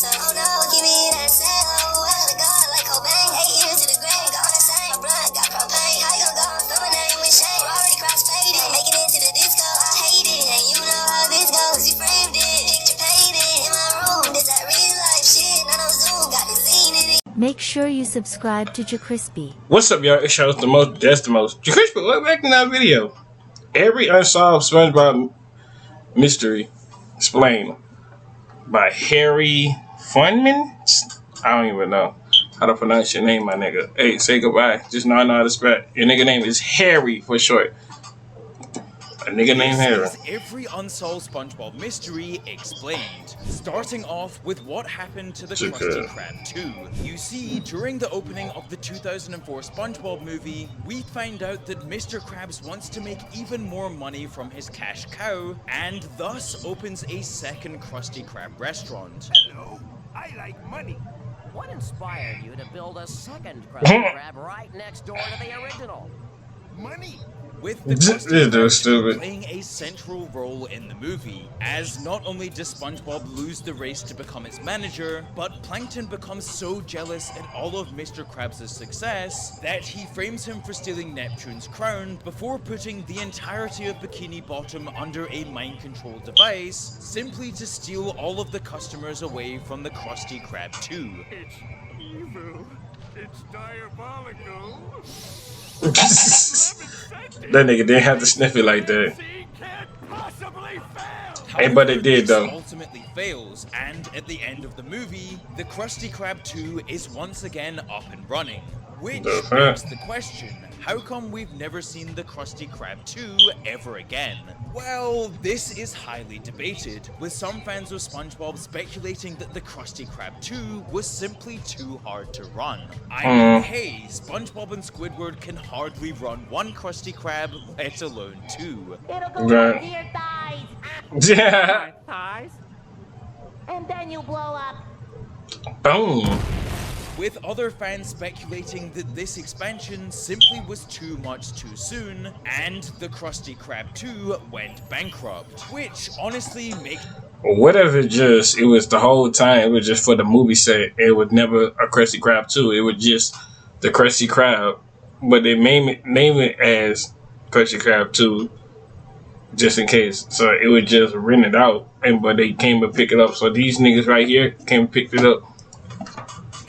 myself. Oh no, give me that cell. Oh, I gotta go like Cobain. 8 years to the grave, gone insane. My blood got propane. How you gon' go and throw my name with shame? Already cross-faded, making it to the disco. I hate it, and you know how this goes. You framed it, picture painted in my room. This that real life shit, not on Zoom. Got the scene in it. Make sure you subscribe to JerCrispy. What's up, y'all? It shows the most. That's the most. JerCrispy, welcome back to another video. Every unsolved SpongeBob mystery explained by Harry Funman. I don't even know how to pronounce your name, my nigga. Hey, say goodbye. Just know I know how to spell it. Your nigga name is Harry for short. A nigga named Harry. Every unsolved SpongeBob mystery explained. Starting off with what happened to the Krusty Krab 2. You see, during the opening of the 2004 SpongeBob movie, we find out that Mr. Krabs wants to make even more money from his cash cow, and thus opens a second Krusty Krab restaurant. Hello, I like money. What inspired you to build a second Krusty Krab right next door to the original? Money. With the Krusty stupid. playing a central role in the movie, as not only does SpongeBob lose the race to become its manager, but Plankton becomes so jealous at all of Mr. Krabs' success that he frames him for stealing Neptune's crown before putting the entirety of Bikini Bottom under a mind-control device, simply to steal all of the customers away from the Krusty Krab 2. It's evil. It's diabolical. That nigga didn't have to sniff it like that. Hey, but it did though. Ultimately fails, and at the end of the movie, the Krusty Krab 2 is once again up and running. Which begs the question, how come we've never seen the Krusty Krab 2 ever again? Well, this is highly debated, with some fans of SpongeBob speculating that the Krusty Krab 2 was simply too hard to run. I mean, hey, SpongeBob and Squidward can hardly run one Krusty Krab, let alone two. It'll go right to your thighs. Yeah. Thighs? And then you blow up. Boom. With other fans speculating that this expansion simply was too much too soon, and the Krusty Krab 2 went bankrupt, which honestly makes... What if it was the whole time, it was just for the movie set, it was never a Krusty Krab 2, it was just the Krusty Krab, but they name it as Krusty Krab 2, just in case, so it was just rented out, but they came to pick it up, so these niggas right here came and picked it up.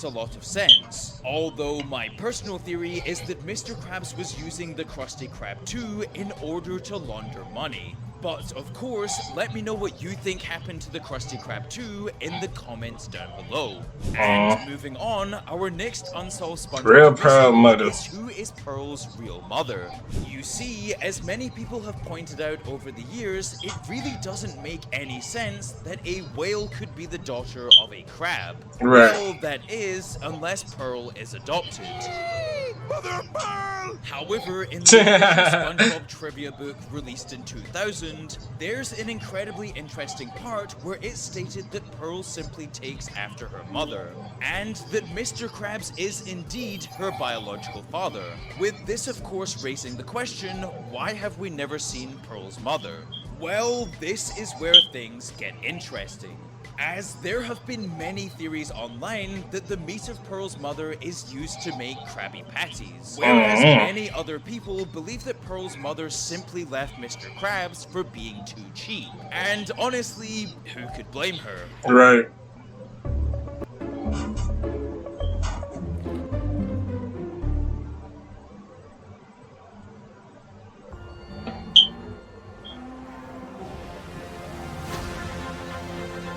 A lot of sense. Although my personal theory is that Mr. Krabs was using the Krusty Krab 2 in order to launder money. But of course, let me know what you think happened to the Krusty Krab 2 in the comments down below. And moving on, our next unsolved SpongeBob mystery is who is Pearl's real mother. You see, as many people have pointed out over the years, it really doesn't make any sense that a whale could be the daughter of a crab. Right. Well, that is, unless Pearl is adopted. Mother Pearl! However, in the SpongeBob trivia book released in 2000, there's an incredibly interesting part where it's stated that Pearl simply takes after her mother, and that Mr. Krabs is indeed her biological father. With this, of course, raising the question, why have we never seen Pearl's mother? Well, this is where things get interesting, as there have been many theories online that the meat of Pearl's mother is used to make Krabby Patties, whereas many other people believe that Pearl's mother simply left Mr. Krabs for being too cheap. And honestly, who could blame her? Right.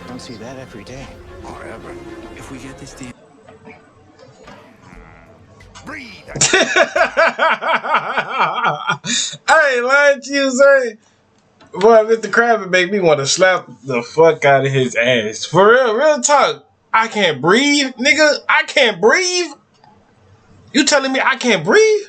Don't see that every day. Or ever. If we get this damn... Breathe! I ain't lying to you, son. Boy, Mr. Krabs made me want to slap the fuck out of his ass. For real talk. I can't breathe, nigga. I can't breathe. You telling me I can't breathe?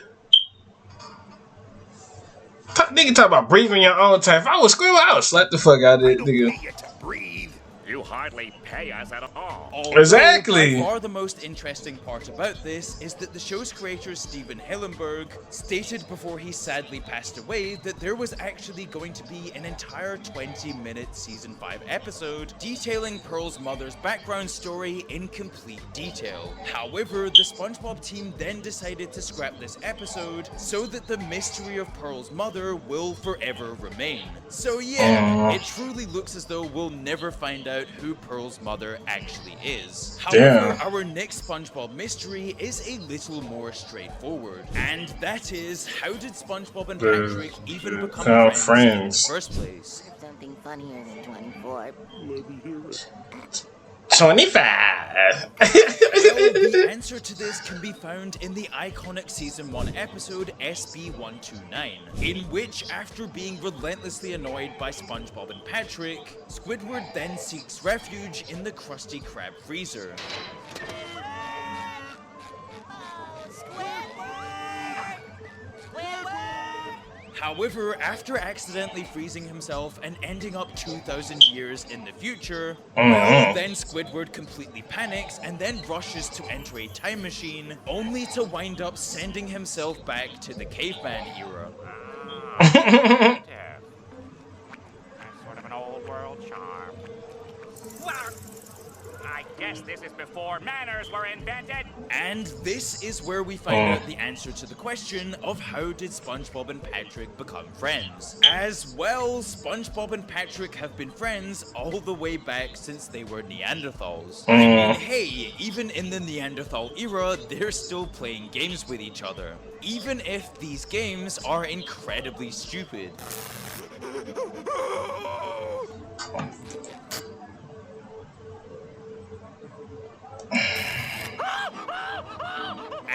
Nigga talk about breathing your own time. If I was screaming, I would slap the fuck out of it, nigga. To breathe. You hardly pay us at all. Although, Exactly. by far the most interesting part about this is that the show's creator Steven Hillenburg stated before he sadly passed away that there was actually going to be an entire 20-minute season 5 episode detailing Pearl's mother's background story in complete detail. However, the SpongeBob team then decided to scrap this episode so that the mystery of Pearl's mother will forever remain. So yeah, it truly looks as though we'll never find out who Pearl's mother actually is. However, our next SpongeBob mystery is a little more straightforward, and that is, how did SpongeBob and Patrick even become friends in the first place? Something funnier than 24. 25. Well, the answer to this can be found in the iconic Season 1 episode SB129, in which, after being relentlessly annoyed by SpongeBob and Patrick, Squidward then seeks refuge in the Krusty Krab freezer. However, after accidentally freezing himself and ending up 2,000 years in the future, well, then Squidward completely panics and then rushes to enter a time machine, only to wind up sending himself back to the caveman era. That's sort of an old world charm. Well, I guess this is before manners were invented. And this is where we find out the answer to the question of how did SpongeBob and Patrick become friends. As well, SpongeBob and Patrick have been friends all the way back since they were Neanderthals. I mean, hey, even in the Neanderthal era, they're still playing games with each other. Even if these games are incredibly stupid.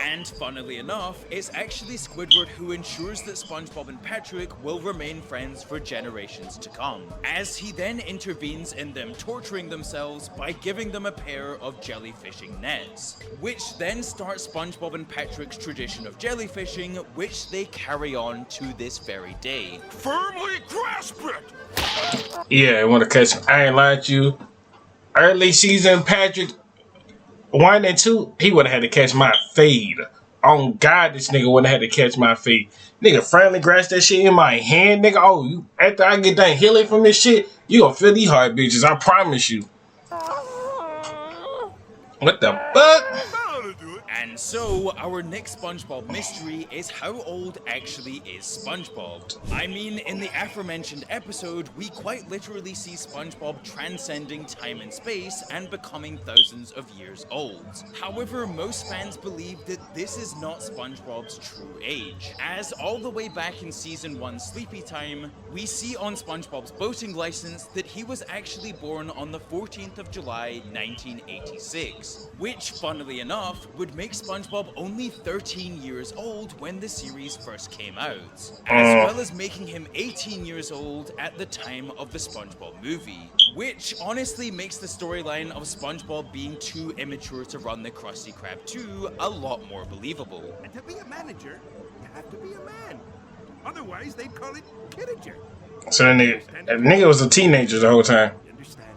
And funnily enough, it's actually Squidward who ensures that SpongeBob and Patrick will remain friends for generations to come, as he then intervenes in them torturing themselves by giving them a pair of jellyfishing nets, which then starts SpongeBob and Patrick's tradition of jellyfishing, which they carry on to this very day. Firmly grasp it! Yeah, I want to catch. I ain't lying to you. Early season Patrick 1 and 2, he would have had to catch my fade. On God, this nigga wouldn't have had to catch my fade. Nigga, finally grasp that shit in my hand, nigga. Oh, you after I get done healing from this shit, you gonna feel these hard bitches. I promise you. What the fuck? And so, our next SpongeBob mystery is how old actually is SpongeBob? I mean, in the aforementioned episode, we quite literally see SpongeBob transcending time and space and becoming thousands of years old. However, most fans believe that this is not SpongeBob's true age, as all the way back in Season 1 Sleepy Time, we see on SpongeBob's boating license that he was actually born on the 14th of July, 1986, which, funnily enough, would make SpongeBob only 13 years old when the series first came out, as well as making him 18 years old at the time of the SpongeBob movie, which honestly makes the storyline of SpongeBob being too immature to run the Krusty Krab 2 a lot more believable. And to be a manager, you have to be a man. Otherwise, they'd call it kidager. So then the nigga was a teenager the whole time. You understand?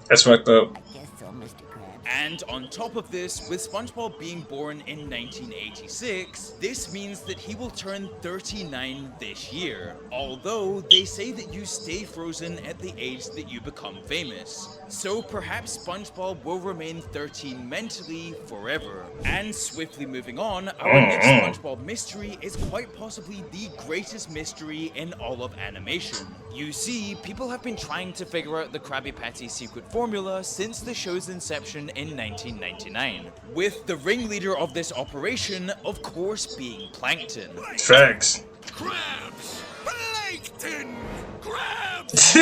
That's fucked up. Guess so, Mr. Krabs. And on top of this, with SpongeBob being born in 1986, this means that he will turn 39 this year. Although, they say that you stay frozen at the age that you become famous. So perhaps SpongeBob will remain 13 mentally forever. And swiftly moving on, our next SpongeBob mystery is quite possibly the greatest mystery in all of animation. You see, people have been trying to figure out the Krabby Patty secret formula since the show's inception in 1999, with the ringleader of this operation, of course, being Plankton. Facts. Crabs! Plankton! Crabs!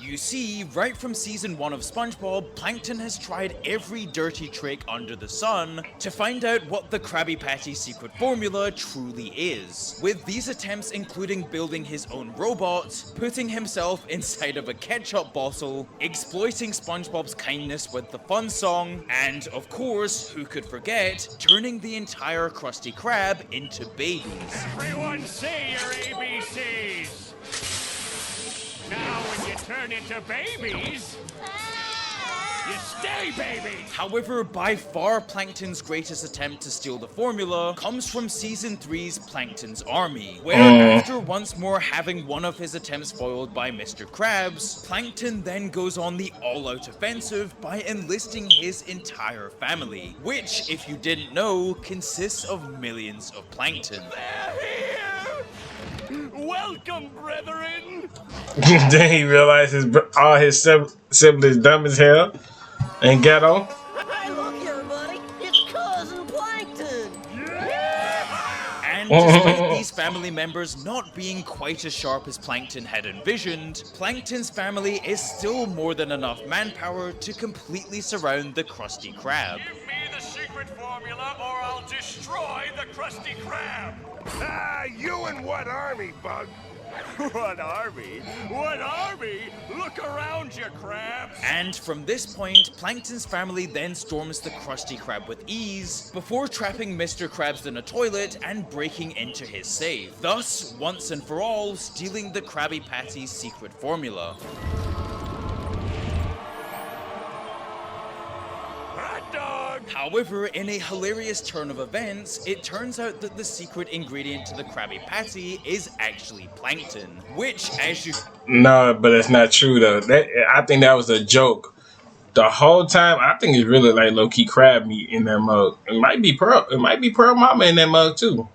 You see, right from Season 1 of SpongeBob, Plankton has tried every dirty trick under the sun to find out what the Krabby Patty secret formula truly is, with these attempts including building his own robot, putting himself inside of a ketchup bottle, exploiting SpongeBob's kindness with the fun song, and of course, who could forget, turning the entire Krusty Krab into babies. Everyone say your ABCs! Now when you turn into babies. You stay, baby! However, by far Plankton's greatest attempt to steal the formula comes from Season 3's Plankton's Army, where after once more having one of his attempts foiled by Mr. Krabs, Plankton then goes on the all-out offensive by enlisting his entire family, which, if you didn't know, consists of millions of plankton. They're here! Welcome, brethren! Then he realized all his siblings dumb as hell and ghetto. Hey, look here, buddy. It's Cousin Plankton. And despite these family members not being quite as sharp as Plankton had envisioned, Plankton's family is still more than enough manpower to completely surround the Krusty Krab. Give me the secret formula or I'll destroy the Krusty Krab! Ah, you and what army, Bug? What army? What army? Look around you, Krabs! And from this point, Plankton's family then storms the Krusty Krab with ease, before trapping Mr. Krabs in a toilet and breaking into his safe, thus, once and for all, stealing the Krabby Patty's secret formula. Hot dog! However, in a hilarious turn of events, it turns out that the secret ingredient to the Krabby Patty is actually plankton, which, as you... No, but it's not true though. I think that was a joke. The whole time, I think it's really like low-key crab meat in that mug. It might be Pearl Mama in that mug too.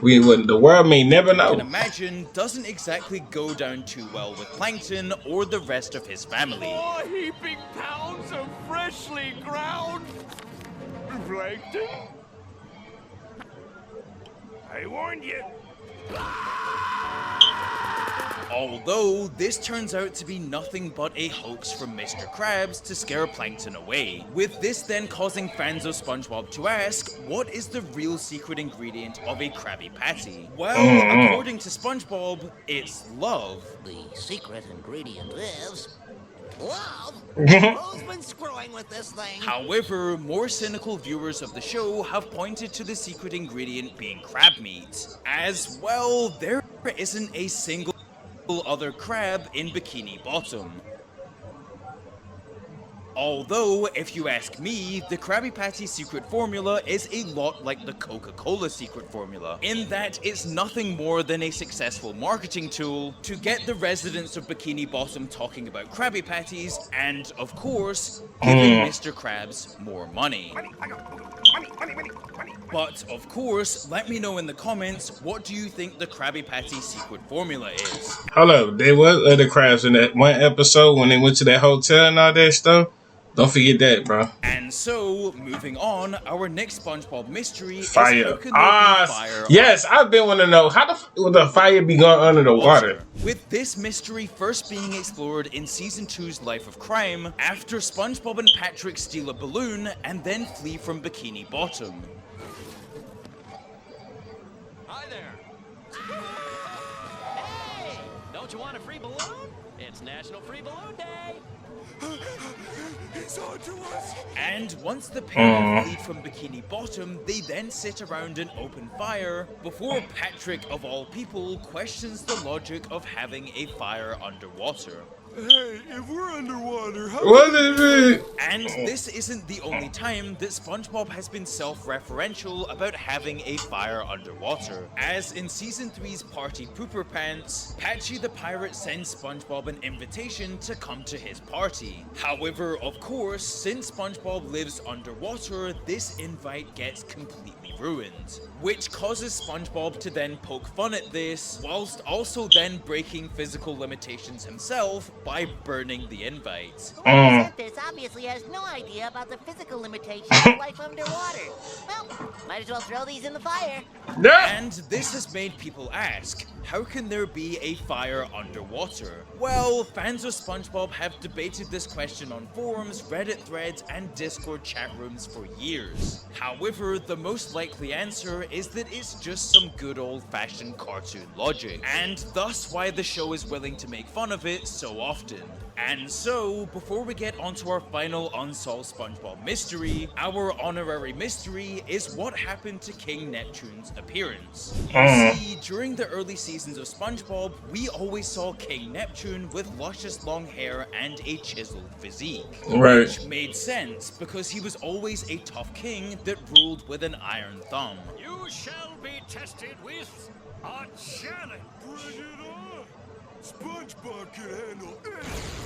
We wouldn't. The world may never know. Can imagine doesn't exactly go down too well with Plankton or the rest of his family. 4 heaping pounds of freshly ground plankton? I warned you. Although, this turns out to be nothing but a hoax from Mr. Krabs to scare Plankton away, with this then causing fans of SpongeBob to ask, what is the real secret ingredient of a Krabby Patty? Well, according to SpongeBob, it's love. The secret ingredient is love. Who's been screwing with this thing? However, more cynical viewers of the show have pointed to the secret ingredient being crab meat, as well, there isn't a single other crab in Bikini Bottom. Although, if you ask me, the Krabby Patty secret formula is a lot like the Coca-Cola secret formula, in that it's nothing more than a successful marketing tool to get the residents of Bikini Bottom talking about Krabby Patties and, of course, giving Mr. Krabs more money. But, of course, let me know in the comments, what do you think the Krabby Patty secret formula is? Hold up, there was other crabs in that one episode when they went to that hotel and all that stuff. Don't forget that, bro. And so, moving on, our next SpongeBob mystery Fire. is how can there be fire? Yes, I've been wanting to know how would the fire be going under the water? With this mystery first being explored in Season 2's Life of Crime, after SpongeBob and Patrick steal a balloon and then flee from Bikini Bottom. Hi there. Hey, don't you want a free balloon? It's National Free Balloon Day. He's on to us! And once the pair flee from Bikini Bottom, they then sit around and open fire before Patrick, of all people, questions the logic of having a fire underwater. Hey, if we're underwater, how What is it? And this isn't the only time that SpongeBob has been self-referential about having a fire underwater. As in Season 3's Party Pooper Pants, Patchy the Pirate sends SpongeBob an invitation to come to his party. However, of course, since SpongeBob lives underwater, this invite gets completely ruined, which causes SpongeBob to then poke fun at this, whilst also then breaking physical limitations himself by burning the invite. Whoever sent this obviously has no idea about the physical limitations of life underwater. Well, might as well throw these in the fire. And this has made people ask, how can there be a fire underwater? Well, fans of SpongeBob have debated this question on forums, Reddit threads, and Discord chat rooms for years. However, the most likely answer is that it's just some good old-fashioned cartoon logic, and thus why the show is willing to make fun of it so often. And so, before we get onto our final unsolved SpongeBob mystery, our honorary mystery is what happened to King Neptune's appearance. You see, during the early seasons of SpongeBob, we always saw King Neptune with luscious long hair and a chiseled physique. Right. Which made sense, because he was always a tough king that ruled with an iron thumb. You shall be tested with a challenge. Bring it on. SpongeBob can handle it.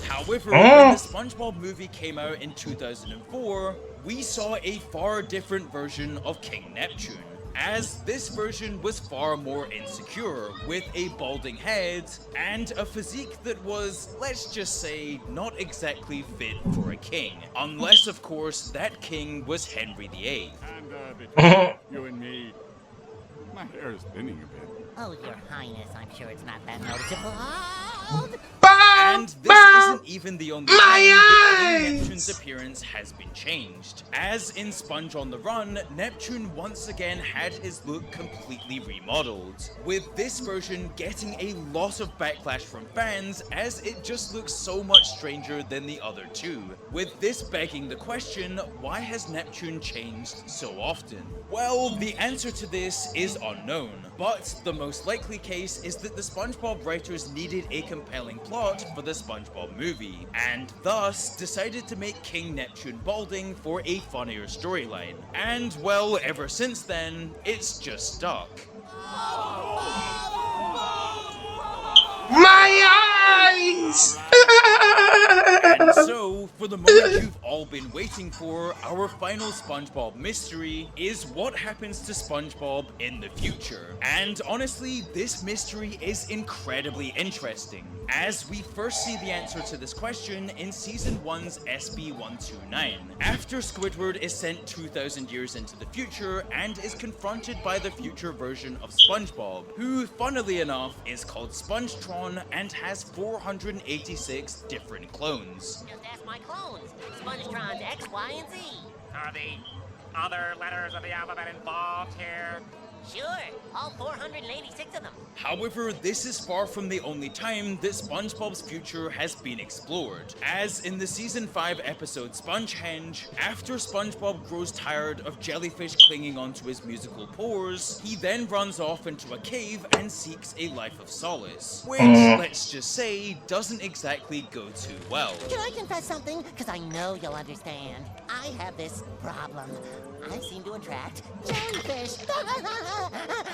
However, when the SpongeBob movie came out in 2004, we saw a far different version of King Neptune, as this version was far more insecure, with a balding head and a physique that was, let's just say, not exactly fit for a king. Unless, of course, that king was Henry VIII. And between you and me, my hair is thinning a bit. Oh, Your Highness, I'm sure it's not that noticeable. And this isn't even the only time that King Neptune's appearance has been changed. As in Sponge on the Run, Neptune once again had his look completely remodeled, with this version getting a lot of backlash from fans as it just looks so much stranger than the other two. With this begging the question, why has Neptune changed so often? Well, the answer to this is unknown, but the most likely case is that the SpongeBob writers needed a compelling plot for the SpongeBob movie, and thus decided to make King Neptune balding for a funnier storyline. And well, ever since then, it's just stuck. My eyes! And so, for the moment you've all been waiting for, our final SpongeBob mystery is what happens to SpongeBob in the future. And honestly, this mystery is incredibly interesting, as we first see the answer to this question in Season 1's SB-129, after Squidward is sent 2,000 years into the future and is confronted by the future version of SpongeBob, who, funnily enough, is called Spongetron and has 486 different clones. Just ask my clones. Spongetron's X, Y, and Z. Are the other letters of the alphabet involved here? Sure, all 486 of them. However, this is far from the only time that SpongeBob's future has been explored, as in the Season 5 episode Spongehenge, after SpongeBob grows tired of jellyfish clinging onto his musical pores, he then runs off into a cave and seeks a life of solace, which, let's just say, doesn't exactly go too well. Can I confess something? Because I know you'll understand. I have this problem. I seem to attract jellyfish.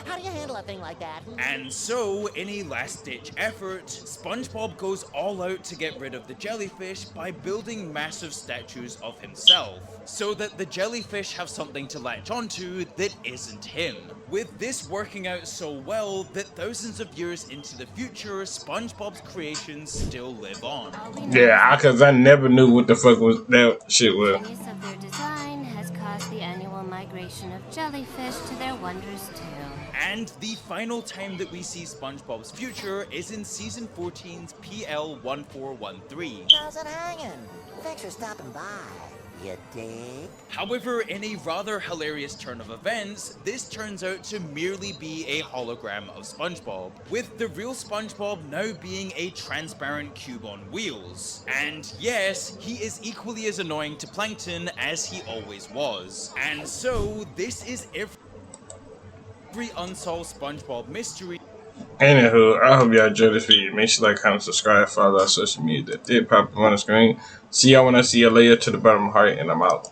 How do you handle a thing like that? And so, in a last-ditch effort, SpongeBob goes all out to get rid of the jellyfish by building massive statues of himself, so that the jellyfish have something to latch onto that isn't him. With this working out so well that thousands of years into the future, SpongeBob's creations still live on. Yeah, because I never knew what the fuck was that shit was. Genius of their design has caused the annual migration of jellyfish to their wondrous too. And the final time that we see SpongeBob's future is in Season 14's PL1413. How's it hanging? Thanks for stopping by. You dig? However, in a rather hilarious turn of events, this turns out to merely be a hologram of SpongeBob, with the real SpongeBob now being a transparent cube on wheels. And yes, he is equally as annoying to Plankton as he always was. And so, this is every unsolved SpongeBob mystery. Anywho, I hope y'all enjoyed this video. Make sure to like, comment, subscribe, follow our social media that did pop up on the screen. See y'all when I see you later. To the bottom of my heart, and I'm out.